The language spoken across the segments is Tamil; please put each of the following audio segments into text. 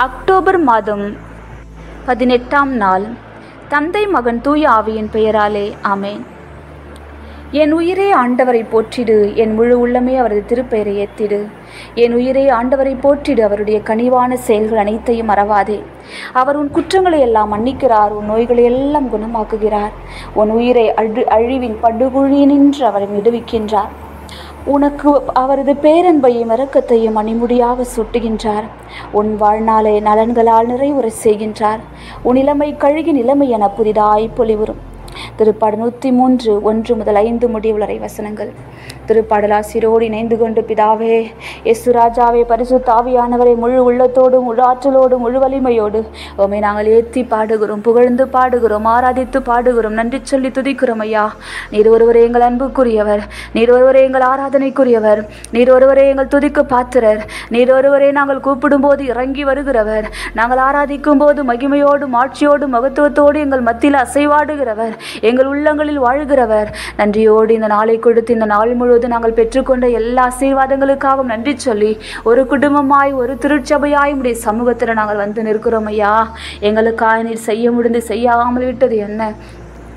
அக்டோபர் மாதம் 18ஆம் நாள். தந்தை மகன் தூய ஆவியின் பெயராலே ஆமேன். என் உயிரே ஆண்டவரை போற்றிடு, என் முழு உள்ளமே அவரது திருப்பெயரை ஏத்திடு. என் உயிரே ஆண்டவரை போற்றிடு, அவருடைய கனிவான செயல்கள் அனைத்தையும் மறவாதே. அவர் உன் குற்றங்களை எல்லாம் மன்னிக்கிறார், உன் நோய்களை எல்லாம் குணமாக்குகிறார். உன் உயிரை அழிவின் படுகுழியினின்று அவரை விடுவிக்கின்றார். உனக்கு அவரது பேரன்பையும் இரக்கத்தையும் மணிமுடியாக சூட்டுகின்றார். உன் வாழ்நாளை நலன்களால் நிறைவுற செய்கின்றார். உன் இளமை கழுகி நிலைமை என புதிதாய் பொலிவுறும். திருப்பாடல் 103 1 முதல் 5 முடிவுளரை வசனங்கள். திருப்பாடலாசிரோடு இணைந்து கொண்டு பிதாவே, இயேசு ராஜாவே, பரிசுத்த ஆவியானவரை முழு உள்ளத்தோடும் முழு ஆற்றலோடும் முழு வலிமையோடு உம்மை நாங்கள் ஏற்றி பாடுகிறோம், புகழ்ந்து பாடுகிறோம், ஆராதித்து பாடுகிறோம், நன்றி சொல்லி துதிக்கிறோம். ஐயா, நீர் ஒருவரே எங்கள் அன்புக்குரியவர், நீர் ஒருவரே எங்கள் ஆராதனைக்குரியவர், நீர் ஒருவரே எங்கள் துதிக்கு பாத்திரர், நீர் ஒருவரே நாங்கள் கூப்பிடும் போது இறங்கி வருகிறவர், நாங்கள் ஆராதிக்கும் போது மகிமையோடும் ஆட்சியோடும் மகத்துவத்தோடு எங்கள் மத்தியில் அசைவாடுகிறவர், எங்கள் உள்ளங்களில் வாழ்கிறவர். நன்றியோடு இந்த நாளை கொடுத்து இந்த நாள் முழுவதும் நாங்கள் பெற்றுக்கொண்ட எல்லா ஆசீர்வாதங்களுக்காகவும் நன்றி சொல்லி ஒரு குடும்பமாய் ஒரு திருச்சபையாய் உடைய சமூகத்தில் நாங்கள் வந்து நிற்கிறோம். ஐயா, எங்களுக்காக நீர் செய்ய முடிந்து செய்யாமல் விட்டது என்ன?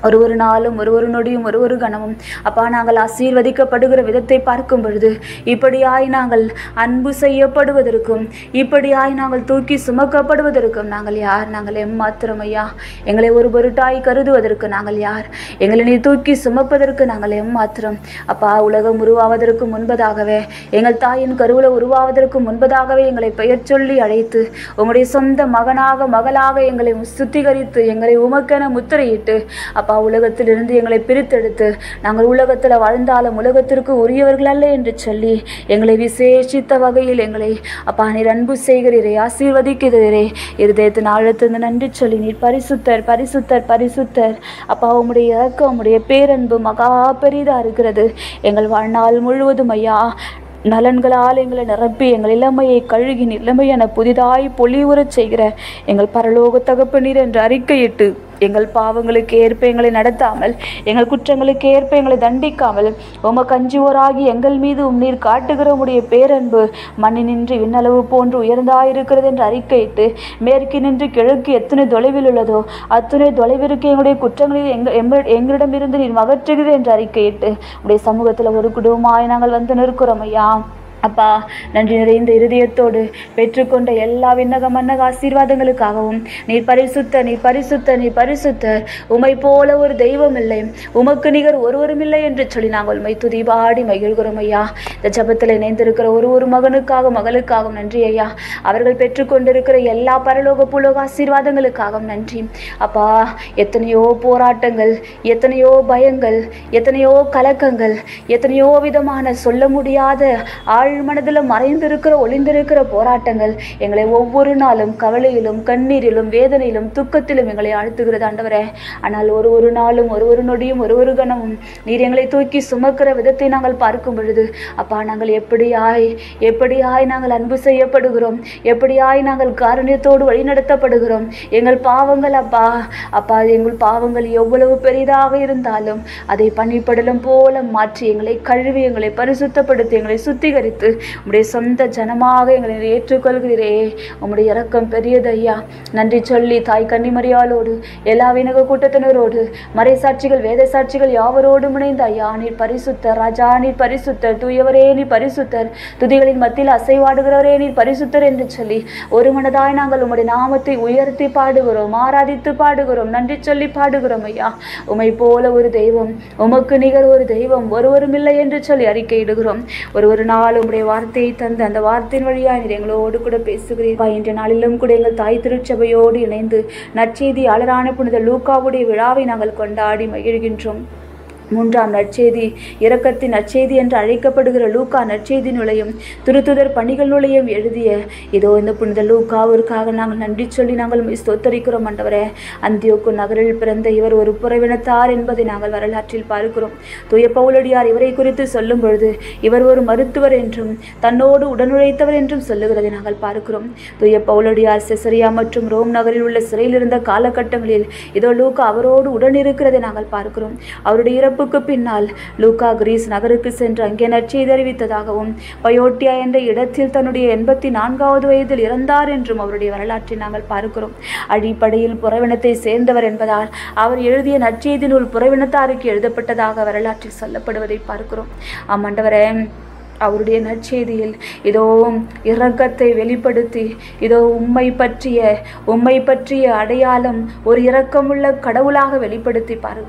ஒரு நாளும் ஒரு நொடியும் ஒரு கணமும் அப்பா, நாங்கள் ஆசீர்வதிக்கப்படுகிற விதத்தை பார்க்கும் பொழுது இப்படியாய் நாங்கள் அன்பு செய்யப்படுவதற்கும் இப்படியாய் நாங்கள் தூக்கி சுமக்கப்படுவதற்கும் நாங்கள் யார்? நாங்கள் எம்மாத்திரம் ஐயா. எங்களை ஒரு பொருட்டாய் கருதுவதற்கு நாங்கள் யார்? எங்களை நீ தூக்கி சுமப்பதற்கு நாங்கள் எம்மாத்திரம் அப்பா. உலகம் உருவாவதற்கு முன்பதாகவே, எங்கள் தாயின் கருவில உருவாவதற்கு முன்பதாகவே எங்களை பெயர் சொல்லி அழைத்து உங்களுடைய சொந்த மகனாக மகளாக எங்களை சுத்திகரித்து எங்களை உமக்கென முத்திரையிட்டு அப்பா, உலகத்திலிருந்து எங்களை பிரித்தெடுத்து நாங்கள் உலகத்தில் வாழ்ந்தாலும் உலகத்திற்கு உரியவர்கள் அல்ல என்று சொல்லி எங்களை விசேஷித்த வகையில் எங்களை அப்பா நீர் அன்பு செய்கிறீரே, ஆசீர்வதிக்கிறீரே. இருதயத்தின் ஆழத்திலிருந்து நன்றி சொல்லி நீர் பரிசுத்தர் பரிசுத்தர் பரிசுத்தர் அப்பா. உம்முடைய இறக்கம் உம்முடைய பேரன்பு மகா பெரிதா இருக்கிறது. எங்கள் வாழ்நாள் முழுவதும் ஐயா நலன்களால் எங்களை நிரப்பி எங்கள் இளமையை கழுகி நிலைமையென புதிதாய் பொலிவுறச் செய்கிற எங்கள் பரலோக தகப்பனீர் என்று அறிக்கையிட்டு எங்கள் பாவங்களுக்கு ஏற்ப எங்களை நடத்தாமல், எங்கள் குற்றங்களுக்கு ஏற்ப எங்களை தண்டிக்காமல், உமக்கு அஞ்சுவோராகி எங்கள் மீது நீர் காட்டுகிற உடைய பேரன்பு மண்ணினின்று விண்ணளவு போன்று உயர்ந்தாயிருக்கிறது என்று அறிக்கையிட்டு மேற்கினின்று கிழக்கு எத்தனை தொலைவில் உள்ளதோ அத்தனை தொலைவிற்கு எங்களுடைய குற்றங்களில் எங்களிடமிருந்து நீர் அகற்றுகிறது என்று அறிக்கையிட்டு உடைய சமூகத்தில் ஒரு குடும்பமாய் நாங்கள் வந்து நிற்கிறோம். ஐயா அப்பா, நன்றி நிறைந்த இருதயத்தோடு பெற்றுக்கொண்ட எல்லா விண்ணக மன்னக ஆசீர்வாதங்களுக்காகவும் நீர் பரிசுத்தர் நீர் பரிசுத்தர் நீர் பரிசுத்தர், உமை போல ஒரு தெய்வம் இல்லை, உமக்கு நிகர் ஒருவரும் இல்லை என்று சொல்லி நாங்கள் உமை துதி பாடி மகிழ்கிறோம். ஐயா, இந்த ஜபத்தில் இணைந்திருக்கிற ஒரு மகனுக்காக மகளுக்காகவும் நன்றி ஐயா. அவர்கள் பெற்றுக்கொண்டிருக்கிற எல்லா பரலோக பூலோக ஆசீர்வாதங்களுக்காகவும் நன்றி அப்பா. எத்தனையோ போராட்டங்கள், எத்தனையோ பயங்கள், எத்தனையோ கலக்கங்கள், எத்தனையோ விதமான சொல்ல முடியாத மனதில் மறைந்திருக்கிற ஒளிந்திருக்கிற போராட்டங்கள் எங்களை ஒவ்வொரு நாளும் கவலையிலும் கண்ணீரிலும் வேதனையிலும் துக்கத்திலும் எங்களை ஆழ்த்துகிறது ஆண்டவரே. ஆனால் ஒரு நாளும் ஒரு நொடியும் ஒரு கணமும் நீர் எங்களை தூக்கி சுமக்கிற விதத்தை நாங்கள் பார்க்கும் பொழுது அப்பா, நாங்கள் எப்படியாய் நாங்கள் அன்பு செய்யப்படுகிறோம், எப்படியாய் நாங்கள் காருண்யத்தோடு வழிநடத்தப்படுகிறோம். எங்கள் பாவங்கள் அப்பா எங்கள் பாவங்கள் எவ்வளவு பெரிதாக இருந்தாலும் அதை பனிப்படலம் போல மாற்றி எங்களை கழுவி எங்களை பரிசுத்தப்படுத்தி எங்களை சுத்திகரித்து உம்முடைய சொந்த ஜனமாக எங்களை ஏற்றுக்கொள்கிறீரே. உம்முடைய இரக்கம் பெரியது ஐயா. நன்றி சொல்லி தாய் கன்னிமரியாளோடு எல்லா வினக கூட்டத்தினரோடு மறை சாட்சிகள் வேத சாட்சிகள் யாவரோடும் இணைந்த ஐயா நீர் பரிசுத்தர், ராஜா நீர் பரிசுத்தர், தூயவரே நீர் பரிசுத்தர், துதிகளின் மத்தியில் அசைவாடுகிறவரே நீர் பரிசுத்தர் என்று சொல்லி ஒரு மனதாய் நாங்கள் உம்முடைய நாமத்தை உயர்த்தி பாடுகிறோம், ஆராதித்து பாடுகிறோம், நன்றி சொல்லி பாடுகிறோம். ஐயா, உமை போல ஒரு தெய்வம், உமக்கு நிகர் ஒரு தெய்வம் ஒருவரும் இல்லை என்று சொல்லி அறிக்கையிடுகிறோம். ஒரு நாள் உங்களுடைய வார்த்தையை தந்து அந்த வார்த்தையின் வழியாக நீர் எங்களோடு கூட பேசுகிறீர்கள். இன்ற நாளிலும் கூட எங்கள் தாய் திருச்சபையோடு இணைந்து நற்செய்தியாளரான புனித லூக்காவுடைய விழாவை நாங்கள் கொண்டாடி மகிழ்கின்றோம். 3ஆம் நற்செய்தி, இரக்கத்தின் நற்செய்தி என்று அழைக்கப்படுகிற லூக்கா நற்செய்தி நுழையும் திருத்துதர் பணிகள் நுழையும் எழுதிய இதோ இந்த புனித லூக்காவிற்காக நாங்கள் நன்றி சொல்லி நாங்கள் ஸ்தோத்தரிக்கிறோம் ஆண்டவரே. அந்தியோக்கு நகரில் பிறந்த இவர் ஒரு புறவினத்தார் என்பதை நாங்கள் வரலாற்றில் பார்க்கிறோம். தூய பவுலடியார் இவரை குறித்து சொல்லும் பொழுது இவர் ஒரு மருத்துவர் என்றும் தன்னோடு உடனுழைத்தவர் என்றும் சொல்லுகிறதை நாங்கள் பார்க்கிறோம். தூய பவுலடியார் செசரியா மற்றும் ரோம் நகரில் உள்ள சிறையில் இருந்த காலகட்டங்களில் இதோ லூக்கா அவரோடு உடன் இருக்கிறதை நாங்கள் பார்க்கிறோம். அவருடைய இறப்பு இறப்புக்கு பின்னால் லூக்கா கிரீஸ் நகருக்கு சென்று அங்கே நற்செய்தி அறிவித்ததாகவும் பயோட்டியா என்ற இடத்தில் தன்னுடைய 84வது வயதில் இறந்தார் என்றும் அவருடைய வரலாற்றை நாங்கள் பார்க்கிறோம். அடிப்படையில் புறவினத்தை சேர்ந்தவர் என்பதால் அவர் எழுதிய நற்செய்தி நூல் புறவினத்தாருக்கு எழுதப்பட்டதாக வரலாற்றில் சொல்லப்படுவதை பார்க்கிறோம். ஆமாண்டவரே, அவருடைய நற்செய்தியில் இதோ இரக்கத்தை வெளிப்படுத்தி இதோ உம்மை பற்றிய அடையாளம் ஒரு இரக்கமுள்ள கடவுளாக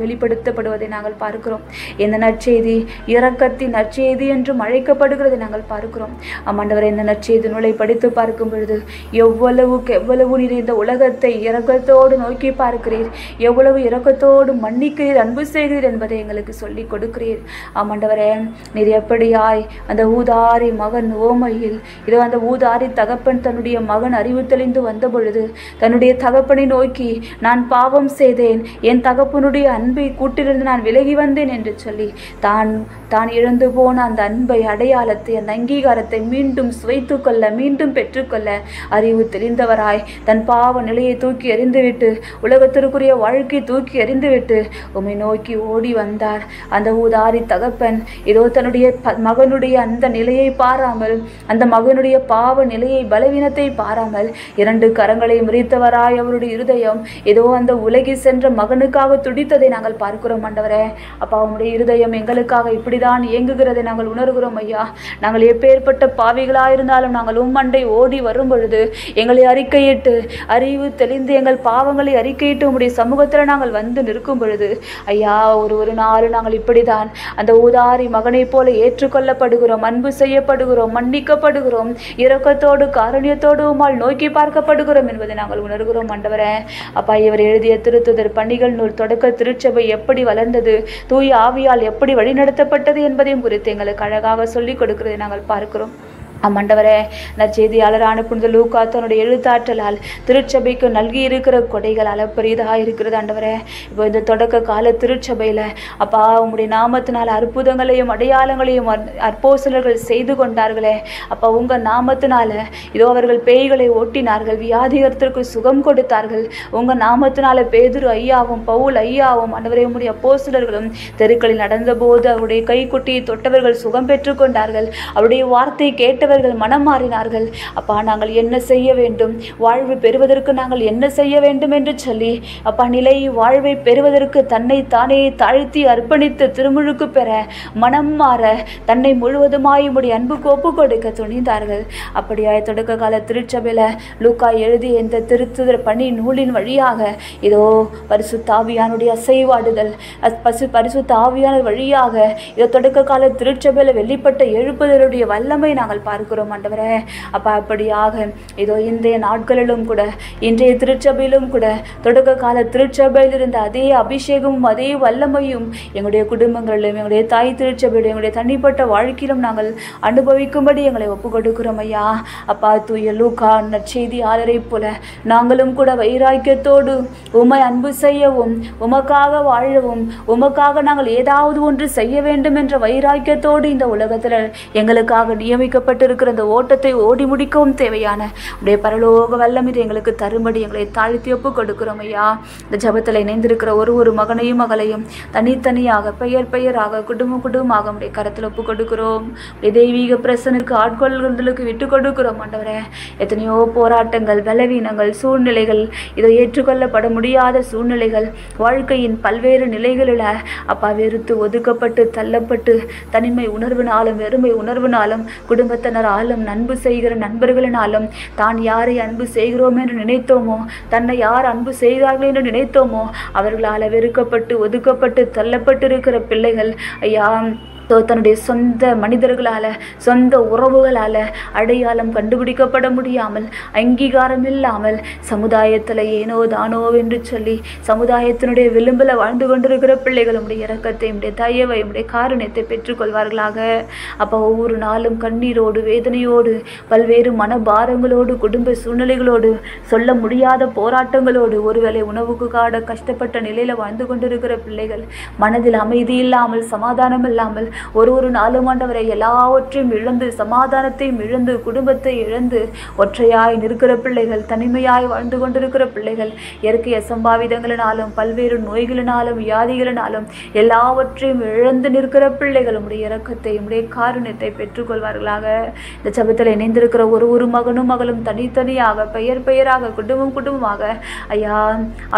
வெளிப்படுத்தப்படுவதை நாங்கள் பார்க்கிறோம். இந்த நற்செய்தி இரக்கத்தின் நற்செய்தி என்றும் அழைக்கப்படுகிறதை நாங்கள் பார்க்கிறோம். ஆமாண்டவரை, இந்த நற்செய்தி நூலை படித்து பார்க்கும் பொழுது எவ்வளவு நீர் இந்த உலகத்தை இரக்கத்தோடு நோக்கி பார்க்கிறீர், எவ்வளவு இரக்கத்தோடு மன்னிக்கிறீர், அன்பு செய்கிறீர் என்பதை எங்களுக்கு சொல்லிக் கொடுக்கிறீர். ஆமாண்டவரே, நீர் எப்படியாய் அந்த ஊதாரி மகன் ஓமையில் இதோ அந்த ஊதாரி தகப்பன் தன்னுடைய மகன் அறிவு தெளிந்து வந்த பொழுது தன்னுடைய தகப்பனை நோக்கி, நான் பாவம் செய்தேன், என் தகப்பனுடைய அன்பை கூட்டிலிருந்து நான் விலகி வந்தேன் என்று சொல்லி தான் இழந்து போன அந்த அன்பை, அடையாளத்தை, அந்த அங்கீகாரத்தை மீண்டும் சுவைத்து கொள்ள, மீண்டும் பெற்றுக்கொள்ள அறிவு தெளிந்தவராய் தன் பாவ நிலையை தூக்கி எறிந்துவிட்டு, உலகத்திற்குரிய வாழ்க்கை தூக்கி எறிந்துவிட்டு உம்மை நோக்கி ஓடி வந்தார். அந்த ஊதாரி தகப்பன் இதோ தன்னுடைய மகனுடைய அந்த நிலையை பாராமல், அந்த மகனுடைய பாவ நிலையை, பலவீனத்தை பாராமல் 2 கரங்களை முறித்தவராய் அவருடைய இருதயம் ஏதோ அந்த உலகி சென்ற மகனுக்காக துடித்ததை நாங்கள் பார்க்கிறோம். ஆண்டவரே, அப்பா, அவனுடைய இருதயம் எங்களுக்காக இப்படிதான் இயங்குகிறதை நாங்கள் உணர்கிறோம். ஐயா, நாங்கள் எப்பேற்பட்ட பாவிகளாயிருந்தாலும் நாங்கள் உம்மண்டை ஓடி வரும் பொழுது எங்களை அறிக்கையிட்டு, அறிவு தெளிந்து எங்கள் பாவங்களை அறிக்கையிட்டு உம்முடைய சமூகத்தில் நாங்கள் வந்து நிற்கும் பொழுது ஐயா, ஒரு நாள் நாங்கள் இப்படிதான் அந்த ஊதாரி மகனை போல ஏற்றுக்கொள்ளப்படுகிறோம், அன்பு செய்யப்படுகிறோம், மன்னிக்கப்படுகிறோம், இரக்கத்தோடு காருண்யத்தோடு உம்மால் நோக்கி பார்க்கப்படுகிறோம் என்பதை நாங்கள் உணர்கிறோம். ஆண்டவரே, அப்பா, இவர் எழுதிய திருத்துதர் பணிகள் நூல் தொடக்க திருச்சபை எப்படி வளர்ந்தது, தூய ஆவியால் எப்படி வழிநடத்தப்பட்டது என்பதையும் குறித்து எங்களுக்கு அழகாக சொல்லிக் கொடுக்கிறதை நாங்கள் பார்க்கிறோம். ஆமாண்டவரே, நற்செய்தியாளரான புனித லூக்கா தன்னுடைய எழுத்தாற்றலால் திருச்சபைக்கு நல்கி இருக்கிற கொடைகள் அளப்பரியதாக இருக்கிறது. ஆண்டவரே, இப்போ இந்த தொடக்க கால திருச்சபையில் அப்பா, உங்களுடைய நாமத்தினால் அற்புதங்களையும் அடையாளங்களையும் அப்போஸ்தலர்கள் செய்து கொண்டார்களே அப்பா, உங்கள் நாமத்தினால இதோ அவர்கள் பேய்களை ஓட்டினார்கள், வியாதிகத்திற்கு சுகம் கொடுத்தார்கள். உங்கள் நாமத்தினால பேதுரு ஐயாவும் பவுல் ஐயாவும் ஆண்டவரே உம்முடைய அப்போஸ்தலர்களும் தெருக்களில் நடந்தபோது அவருடைய கைக்குட்டியை தொட்டவர்கள் சுகம் பெற்று கொண்டார்கள். அவருடைய வார்த்தை கேட்டவர்கள் மனம் மாறினார்கள். அப்பா, நாங்கள் என்ன செய்ய வேண்டும், வாழ்வு பெறுவதற்கு நாங்கள் என்ன செய்ய வேண்டும் என்று சொல்லி அப்பா, நிலை வாழ்வை பெறுவதற்கு தன்னை தானே தாழ்த்தி அர்ப்பணித்து திருமுழுக்கு பெற, மனம் மாற, தன்னை முழுவதுமாய் உம்முடைய அன்புக்கு ஒப்பு கொடுக்க துணிந்தார்கள். அப்படியாய் தொடக்க கால திருச்சபையில் லூக்கா எழுதிய இந்த திருத்துதர் பணி நூலின் வழியாக இதோ பரிசுத்த ஆவியானுடைய அசைவாடுதல், பரிசுத்த ஆவியான வழியாக இதோ தொடக்க கால திருச்சபையில் வெளிப்பட்ட எழுப்புதலுடைய வல்லமை நாங்கள் பார்க்கிறோம். ஆண்டவரே, அப்பா, அப்படியாக இதோ இன்றைய நாட்களிலும் கூட, இன்றைய திருச்சபையிலும் கூட தொடக்க கால திருச்சபையில் இருந்த அதே அபிஷேகமும் அதே வல்லமையும் எங்களுடைய குடும்பங்களிலும், எங்களுடைய தாய் திருச்சபையிலும், எங்களுடைய தனிப்பட்ட வாழ்க்கையிலும் நாங்கள் அனுபவிக்கும்படி எங்களை ஒப்பு கொடுக்கிறோம். ஐயா, அப்பா, தூய லூக்கா நற்செய்தியாளரை போல நாங்களும் கூட வைராக்கியத்தோடு உம்மை அன்பு செய்யவும், உமக்காக வாழவும், உமக்காக நாங்கள் ஏதாவது ஒன்று செய்ய வேண்டும் என்ற வைராக்கியத்தோடு இந்த உலகத்தில் எங்களுக்காக நியமிக்கப்பட்டிருக்கிற இந்த ஓட்டத்தை ஓடி முடிக்கவும் தேவையான உடைய பரலோக வல்லமை எங்களுக்கு தரும்படி எங்களை தாழ்த்தி ஒப்பு கொடுக்கிறோம். ஐயா, இந்த ஜபத்தில் இணைந்திருக்கிற ஒரு மகனையும் மகளையும் தனித்தனியாக பெயராக குடும்பமாக உடைய கரத்தில் ஒப்பு கொடுக்கிறோம். தெய்வீக பிரசனுக்கு ஆட்கொள்களுக்கு விட்டு கொடுக்கிறோம். ஆண்டவரே, எத்தனையோ போராட்டங்கள், பலவீனங்கள், சூழ்நிலைகள், இதை ஏற்றுக்கொள்ளப்பட முடியாத சூழ்நிலைகள், வாழ்க்கையின் பல்வேறு நிலைகளில் அப்பா வெறுத்து ஒதுக்கப்பட்டு தள்ளப்பட்டு தனிமை உணர்வினாலும் வெறுமை உணர்வினாலும் குடும்பத்தினராலும் அன்பு செய்கிற நண்பர்களினாலும் தான் யாரை அன்பு செய்கிறோம் என்று நினைத்தோமோ, தன்னை யார் அன்பு செய்தார்கள் என்று நினைத்தோமோ அவர்களால் வெறுக்கப்பட்டு ஒதுக்கப்பட்டு தள்ளப்பட்டு இருக்கிற பிள்ளைகள் ஐயா, தன்னுடைய சொந்த மனிதர்களால், சொந்த உறவுகளால் அடையாளம் கண்டுபிடிக்கப்பட முடியாமல், அங்கீகாரம் இல்லாமல் சமுதாயத்தில் ஏனோ தானோ என்று சொல்லி சமுதாயத்தினுடைய விளிம்பில் வாழ்ந்து கொண்டிருக்கிற பிள்ளைகள் உடைய இரக்கத்தை, உடைய தயவை, உடைய காரணத்தை பெற்றுக்கொள்வார்களாக. அப்போ ஒவ்வொரு நாளும் கண்ணீரோடு, வேதனையோடு, பல்வேறு மனபாரங்களோடு, குடும்ப சூழ்நிலைகளோடு, சொல்ல முடியாத போராட்டங்களோடு, ஒருவேளை உணவுக்கு காட கஷ்டப்பட்ட நிலையில் வாழ்ந்து கொண்டிருக்கிற பிள்ளைகள், மனதில் அமைதி இல்லாமல், சமாதானம் இல்லாமல், ஒரு நாளும் ஆண்டவரை எல்லாவற்றையும் இழந்து, சமாதானத்தையும் இழந்து, குடும்பத்தை இழந்து ஒற்றையாய் நிற்கிற பிள்ளைகள், தனிமையாய் வாழ்ந்து கொண்டிருக்கிற பிள்ளைகள், இயற்கை அசம்பாவிதங்களினாலும் பல்வேறு நோய்களினாலும் வியாதிகளினாலும் எல்லாவற்றையும் இழந்து நிற்கிற பிள்ளைகள் உம்முடைய இரக்கத்தை, உம்முடைய காருண்யத்தை பெற்றுக்கொள்வார்களாக. இந்த ஜெபத்தில் இணைந்திருக்கிற ஒரு மகனும் மகளும் தனித்தனியாக, பெயராக, குடும்பமாக ஐயா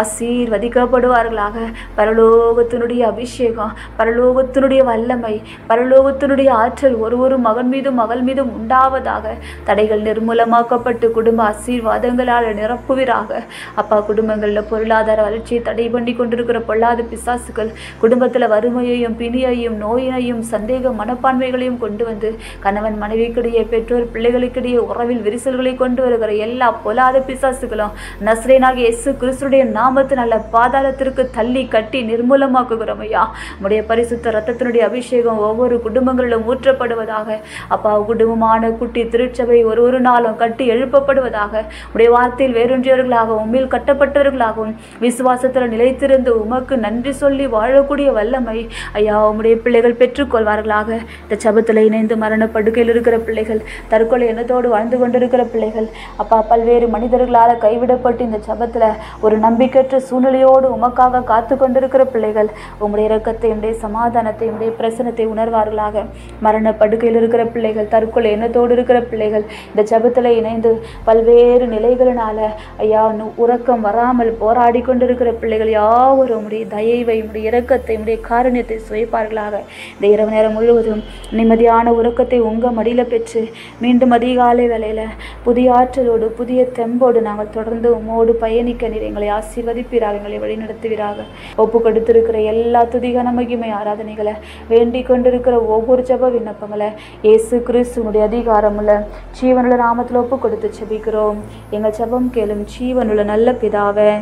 ஆசீர்வதிக்கப்படுவார்களாக. பரலோகத்தினுடைய அபிஷேகம், பரலோகத்தினுடைய வல்லமை, பரலோகத்தினுடைய ஆற்றல் ஒரு மகன் மீதும் மகள் மீதும் உண்டாவதாக. தடைகள் நிர்மூலமாக்கப்பட்டு குடும்ப ஆசீர்வாதங்களால் நிரப்புவீராக. அப்பா, குடும்பங்களில் பொருளாதார வளர்ச்சியை தடை பண்ணி கொண்டிருக்கிற பொல்லாத பிசாசுகள், குடும்பத்தில் வறுமையையும் பிணியையும் நோயினையும் சந்தேக மனப்பான்மைகளையும் கொண்டு வந்து கணவன் மனைவிக்கிடையே, பெற்றோர் பிள்ளைகளுக்கிடையே உறவில் விரிசல்களை கொண்டு வருகிற எல்லா பொல்லாத பிசாசுகளும் நஸ்ரேனாகிய இயேசு கிறிஸ்துடைய நாமத்தினால பாதாளத்திற்கு தள்ளி கட்டி நிர்மூலமாக்குகிறோம் ஐயா. உம்முடைய பரிசுத்த ரத்தத்தினுடைய அபிஷேகம் ஒவ்வொரு குடும்பங்களிலும் ஊற்றப்படுவதாக. அப்பா, குடும்பமான குட்டி திருச்சபை ஒரு நாளும் கட்டி எழுப்பப்படுவதாக. உடைய வார்த்தையில் வேறொன்றியவர்களாகவும் உம்மில் கட்டப்பட்டவர்களாகவும் விசுவாசத்தில் நிலைத்திருந்து உமக்கு நன்றி சொல்லி வாழக்கூடிய வல்லமை ஐயா உம்முடைய பிள்ளைகள் பெற்றுக்கொள்வார்களாக. இந்த ஜெபத்தில் இணைந்து மரண படுக்கையில் இருக்கிற பிள்ளைகள், தற்கொலை எண்ணத்தோடு வாழ்ந்து கொண்டிருக்கிற பிள்ளைகள், அப்பா, பல்வேறு மனிதர்களால் கைவிடப்பட்டு இந்த ஜெபத்தில் ஒரு நம்பிக்கையற்ற சூழ்நிலையோடு உமக்காக காத்து கொண்டிருக்கிற பிள்ளைகள் உம்முடைய இரக்கத்தை, உம்முடைய சமாதானத்தை, உம்முடைய பிரசனத்தை உணர்வார்களாக. மரண படுக்கையில் இருக்கிற பிள்ளைகள், தற்கொலை எண்ணத்தோடு இருக்கிற பிள்ளைகள் இந்த ஜெபத்தில் இணைந்து பல்வேறு நிலைகளினால ஐயா உறக்கம் வராமல் போராடி கொண்டிருக்கிற பிள்ளைகள் யாவரும் உம்முடைய தயவை, உம்முடைய இரக்கத்தை, உம்முடைய காருண்யத்தை சுவைப்பார்களாக. இந்த இரவு நேரம் முழுவதும் நிம்மதியான உறக்கத்தை உங்கள் மடியில் பெற்று மீண்டும் அதிகாலை வேளையில் புதிய ஆற்றலோடு புதிய தெம்போடு நாங்கள் தொடர்ந்து உம்மோடு பயணிக்க நீர் எங்களை ஆசீர்வதிப்பீராக, எங்களை வழிநடத்துவீராக. ஒப்பு கொடுத்திருக்கிற எல்லா துதிகான மகிமை ஆராதனைகளை, வேண்டிக் கொண்டிருக்கிற ஒவ்வொரு ஜெப விண்ணப்பங்களை இயேசு கிறிஸ்துவனுடைய அதிகாரமுள்ள ஜீவனுள்ள நாமத்தில் ஒப்பு கொடுத்து ஜெபிக்கிறோம். எங்கள் ஜெபம் கேளும் ஜீவனுள்ள நல்ல பிதாவே.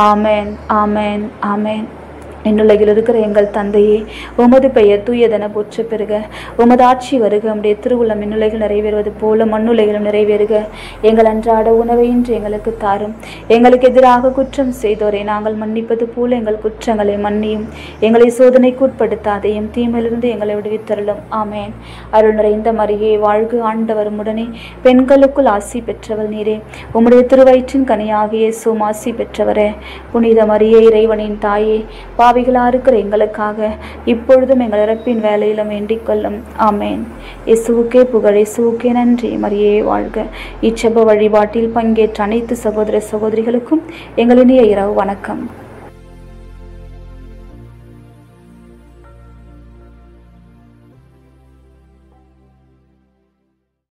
ஆமேன், ஆமேன், ஆமேன். என்னுலகில் இருக்கிற எங்கள் தந்தையே, உமது பெயர் தூயதென போற்ற பெறுக. உமது ஆட்சி வருக. உம்முடைய திருவுள்ளம் என்னுலகில் நிறைவேறுவது போல மண்ணுலகிலும் நிறைவேறுக. எங்கள் அன்றாட உணவை இன்று எங்களுக்கு தாரும். எங்களுக்கு எதிராக குற்றம் செய்தோரை நாங்கள் மன்னிப்பது போல எங்கள் குற்றங்களை மன்னியும். எங்களை சோதனைக்கு உட்படுத்தாதையும், தீமையிலிருந்து எங்களை விடுவித்தருளும். ஆமேன். அருள் நிறைந்த மரியே வாழ்க, ஆண்டவர் உம்முடனே, பெண்களுக்குள் ஆசி பெற்றவள் நீரே. உம்முடைய திருவயிற்றின் கனியாகிய இயேசுவும் ஆசி பெற்றவரே. புனித மரியே, இறைவனின் தாயே, பாவிகளா இருக்கிற எங்களுக்காக இப்பொழுதும் எங்கள் இறப்பின் வேலையிலும் வேண்டிக் கொள்ளும். ஆமேன். இயேசுவுக்கே புகழ், இயேசுவுக்கே நன்றி. மரியே வாழ்க. இச்செப வழிபாட்டில் பங்கேற்ற அனைத்து சகோதர சகோதரிகளுக்கும் எங்கள் இனிய இரவு வணக்கம்.